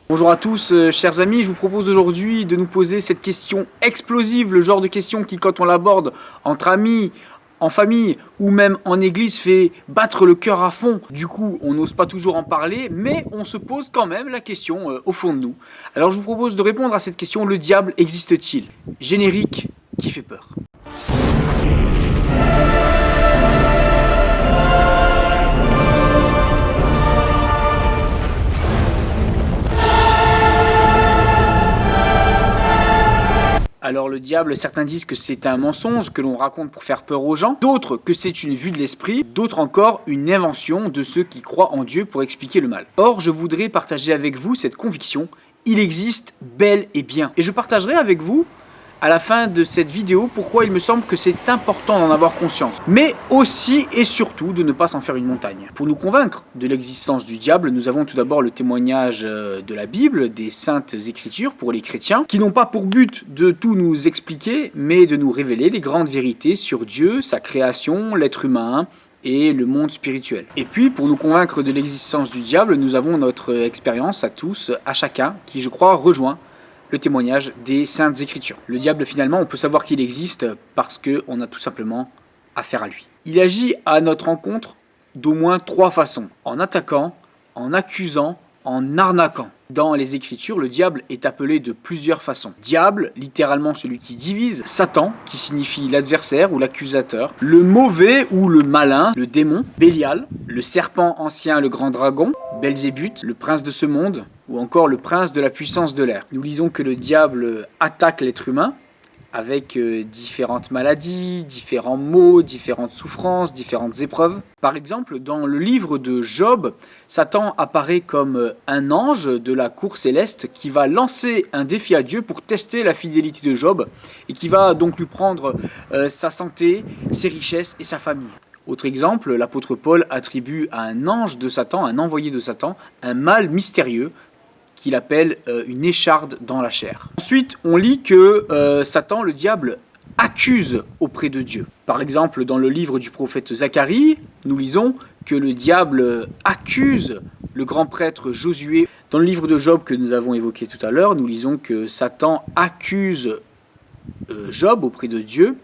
Bonjour à tous, chers amis, je vous propose aujourd'hui de nous poser cette question explosive, le genre de question qui, quand on l'aborde entre amis, en famille ou même en église, fait battre le cœur à fond. Du coup, on n'ose pas toujours en parler, mais on se pose quand même la question au fond de nous. Alors je vous propose de répondre à cette question, le diable existe-t-il? Générique qui fait peur. Alors le diable, certains disent que c'est un mensonge que l'on raconte pour faire peur aux gens, d'autres que c'est une vue de l'esprit, d'autres encore une invention de ceux qui croient en Dieu pour expliquer le mal. Or, je voudrais partager avec vous cette conviction, il existe bel et bien. Et je partagerai avec vous, à la fin de cette vidéo, pourquoi il me semble que c'est important d'en avoir conscience. Mais aussi et surtout de ne pas s'en faire une montagne. Pour nous convaincre de l'existence du diable, nous avons tout d'abord le témoignage de la Bible, des Saintes Écritures pour les chrétiens, qui n'ont pas pour but de tout nous expliquer, mais de nous révéler les grandes vérités sur Dieu, sa création, l'être humain, et le monde spirituel. Et puis, pour nous convaincre de l'existence du diable, nous avons notre expérience à tous, à chacun, qui je crois rejoint le témoignage des Saintes Écritures. Le diable, finalement, on peut savoir qu'il existe parce qu'on a tout simplement affaire à lui. Il agit à notre rencontre d'au moins 3 façons. En attaquant, en accusant, en arnaquant. Dans les Écritures, le diable est appelé de plusieurs façons. Diable, littéralement celui qui divise. Satan, qui signifie l'adversaire ou l'accusateur. Le mauvais ou le malin, le démon. Bélial, le serpent ancien, le grand dragon. Belzébuth, le prince de ce monde. Ou encore le prince de la puissance de l'air. Nous lisons que le diable attaque l'être humain avec différentes maladies, différents maux, différentes souffrances, différentes épreuves. Par exemple, dans le livre de Job, Satan apparaît comme un ange de la cour céleste qui va lancer un défi à Dieu pour tester la fidélité de Job et qui va donc lui prendre sa santé, ses richesses et sa famille. Autre exemple, l'apôtre Paul attribue à un ange de Satan, un envoyé de Satan, un mal mystérieux qu'il appelle une écharde dans la chair. Ensuite, on lit que Satan, le diable, accuse auprès de Dieu. Par exemple, dans le livre du prophète Zacharie, nous lisons que le diable accuse le grand prêtre Josué. Dans le livre de Job que nous avons évoqué tout à l'heure, nous lisons que Satan accuse Job auprès de Dieu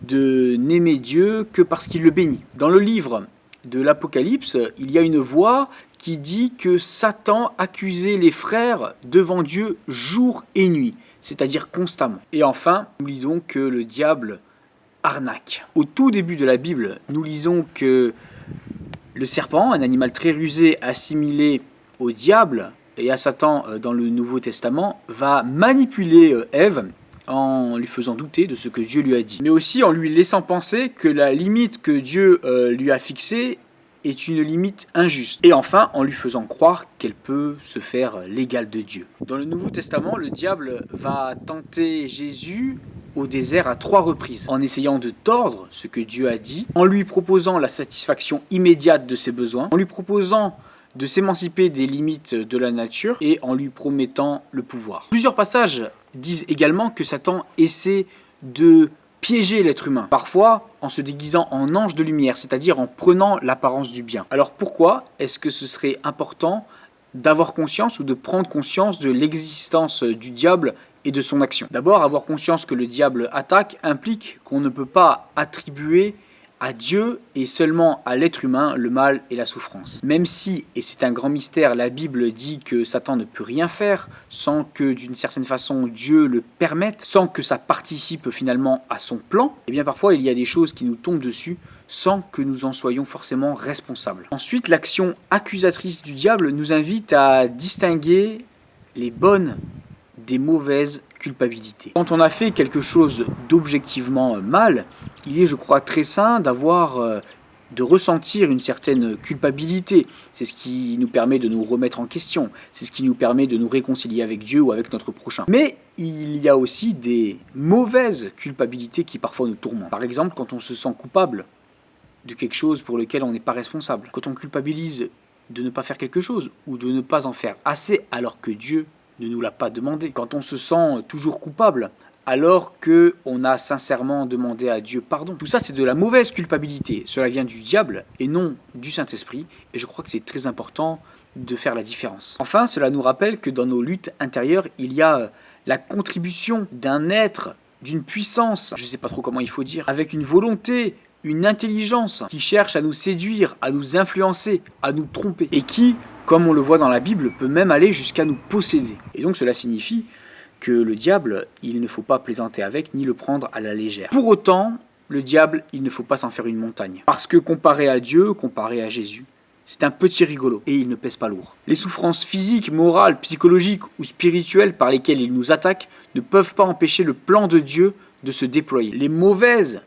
de n'aimer Dieu que parce qu'il le bénit. Dans le livre de l'Apocalypse, il y a une voix qui dit que Satan accusait les frères devant Dieu jour et nuit, c'est-à-dire constamment. Et enfin, nous lisons que le diable arnaque. Au tout début de la Bible, nous lisons que le serpent, un animal très rusé assimilé au diable et à Satan dans le Nouveau Testament, va manipuler Ève en lui faisant douter de ce que Dieu lui a dit, mais aussi en lui laissant penser que la limite que Dieu lui a fixée est une limite injuste. Et enfin, en lui faisant croire qu'elle peut se faire l'égale de Dieu. Dans le Nouveau Testament, le diable va tenter Jésus au désert à 3 reprises, en essayant de tordre ce que Dieu a dit, en lui proposant la satisfaction immédiate de ses besoins, en lui proposant de s'émanciper des limites de la nature et en lui promettant le pouvoir. Plusieurs passages disent également que Satan essaie de piéger l'être humain, parfois en se déguisant en ange de lumière, c'est-à-dire en prenant l'apparence du bien. Alors pourquoi est-ce que ce serait important d'avoir conscience ou de prendre conscience de l'existence du diable et de son action? D'abord, avoir conscience que le diable attaque implique qu'on ne peut pas attribuer à Dieu et seulement à l'être humain le mal et la souffrance. Même si, et c'est un grand mystère, la Bible dit que Satan ne peut rien faire sans que d'une certaine façon Dieu le permette, sans que ça participe finalement à son plan, et bien parfois il y a des choses qui nous tombent dessus sans que nous en soyons forcément responsables. Ensuite, l'action accusatrice du diable nous invite à distinguer les bonnes des mauvaises culpabilités. Quand on a fait quelque chose d'objectivement mal, il est, je crois, très sain de ressentir une certaine culpabilité. C'est ce qui nous permet de nous remettre en question. C'est ce qui nous permet de nous réconcilier avec Dieu ou avec notre prochain. Mais il y a aussi des mauvaises culpabilités qui parfois nous tourmentent. Par exemple, quand on se sent coupable de quelque chose pour lequel on n'est pas responsable. Quand on culpabilise de ne pas faire quelque chose ou de ne pas en faire assez alors que Dieu ne nous l'a pas demandé. Quand on se sent toujours coupable alors qu'on a sincèrement demandé à Dieu pardon. Tout ça, c'est de la mauvaise culpabilité. Cela vient du diable et non du Saint-Esprit. Et je crois que c'est très important de faire la différence. Enfin, cela nous rappelle que dans nos luttes intérieures, il y a la contribution d'un être, d'une puissance, je ne sais pas trop comment il faut dire, avec une volonté, une intelligence qui cherche à nous séduire, à nous influencer, à nous tromper, et qui, comme on le voit dans la Bible, peut même aller jusqu'à nous posséder. Et donc cela signifie que le diable, il ne faut pas plaisanter avec, ni le prendre à la légère. Pour autant, le diable, il ne faut pas s'en faire une montagne. Parce que comparé à Dieu, comparé à Jésus, c'est un petit rigolo et il ne pèse pas lourd. Les souffrances physiques, morales, psychologiques ou spirituelles par lesquelles il nous attaque ne peuvent pas empêcher le plan de Dieu de se déployer. Les mauvaises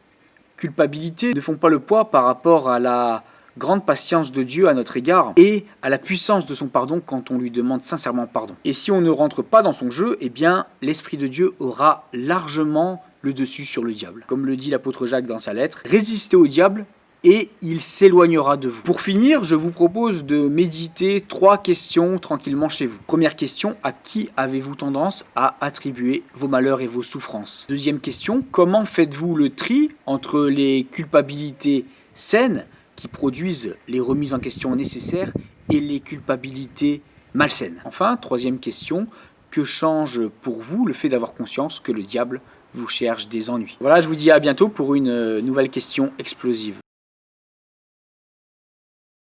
culpabilités ne font pas le poids par rapport à la grande patience de Dieu à notre égard et à la puissance de son pardon quand on lui demande sincèrement pardon. Et si on ne rentre pas dans son jeu, eh bien l'Esprit de Dieu aura largement le dessus sur le diable. Comme le dit l'apôtre Jacques dans sa lettre, résistez au diable et il s'éloignera de vous. Pour finir, je vous propose de méditer 3 questions tranquillement chez vous. Première question, à qui avez-vous tendance à attribuer vos malheurs et vos souffrances? Deuxième question, comment faites-vous le tri entre les culpabilités saines qui produisent les remises en question nécessaires et les culpabilités malsaines? Enfin, troisième question, que change pour vous le fait d'avoir conscience que le diable vous cherche des ennuis? Voilà, je vous dis à bientôt pour une nouvelle question explosive.